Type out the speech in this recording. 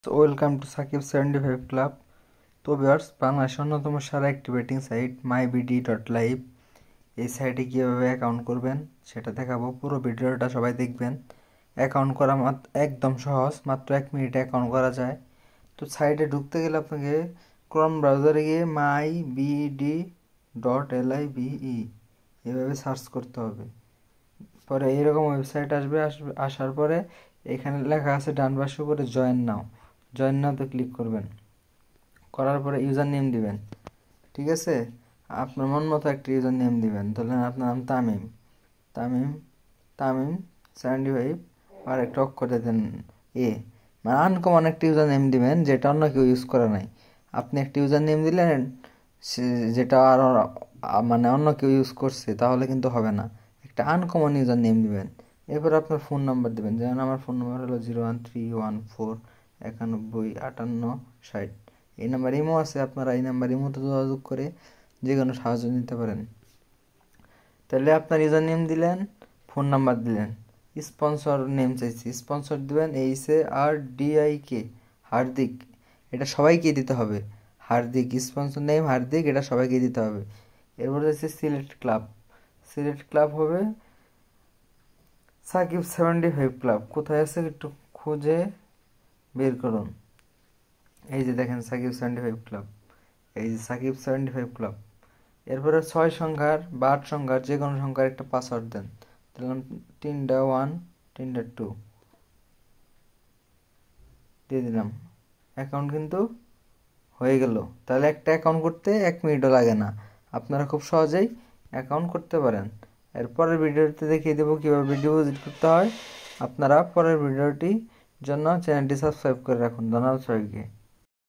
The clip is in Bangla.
Welcome to Sakib 75 club. তো ভিউয়ার্স, বাংলাদেশের অন্যতম সেরা একটি বেটিং সাইট myBD.live, এই সাইটে কীভাবে অ্যাকাউন্ট করবেন সেটা দেখাবো। পুরো ভিডিওটা সবাই দেখবেন। অ্যাকাউন্ট করা একদম সহজ, মাত্র 1 মিনিটে অ্যাকাউন্ট করা যায়। তো সাইটে ঢুকতে গেলে আপনাকে ক্রোম ব্রাউজারে গিয়ে myBD.live এভাবে সার্চ করতে হবে। পরে এইরকম ওয়েবসাইট আসবে। আসার পরে এখানে লেখা আছে ডান পাশে উপরে জয়েন নাওতে ক্লিক করবেন। করার পরে ইউজার নেম দিবেন। ঠিক আছে, আপনার মন মতো একটা ইউজার নেম দিবেন। ধরলেন আপনার নাম তামিম তামিম তামিম 75, আর একটা অক্ষর দেন এ, মানে আনকমন একটা ইউজার নেম দিবেন যেটা অন্য কেউ ইউজ করে নাই। আপনি একটা ইউজার নেম দিলেন যেটা আর মানে অন্য কেউ ইউজ করছে, তাহলে কিন্তু হবে না। একটা আনকমন ইউজার নেম দিবেন। এরপর আপনার ফোন নাম্বার দিবেন। যেমন আমার ফোন নাম্বার হলো 01314915860। এই নাম্বার ইমো আছে, আপনারা এই নাম্বার ইমোতে যোগাযোগ করে যে কোনো সাহায্য নিতে পারেন। তাহলে আপনার ইউজার নেম দিলেন, ফোন নাম্বার দিলেন, স্পন্সর নেম চাইছি, স্পন্সর দিবেন HARDIK, হার্দিক। এটা সবাইকে দিতে হবে, হার্দিক। স্পন্সর নেম হার্দিক, এটা সবাইকে দিতে হবে। এরপর হচ্ছে সিলেক্ট ক্লাব হবে সাকিব 75 ক্লাব। কোথায় আছে একটু খুঁজে বের করুন। এই যে দেখেন সাকিব 75 ক্লাব, এই যে সাকিব 75 ক্লাব। এরপরে 6 সংখ্যার বা 8 সংখ্যার যে কোনো সংখ্যার একটা পাসওয়ার্ড দেন। দিলাম 3-1 3-2 দিয়ে দিলাম। অ্যাকাউন্ট কিন্তু হয়ে গেল। তাহলে একটা অ্যাকাউন্ট করতে 1 মিনিটও লাগে না। আপনারা খুব সহজেই অ্যাকাউন্ট করতে পারেন। এরপরের ভিডিওতে দেখিয়ে দেবো কীভাবে ডিপোজিট করতে হয়। আপনারা পরের ভিডিওটির জন্য চ্যানেলটি সাবস্ক্রাইব করে রাখুন। ধন্যবাদ সবাইকে।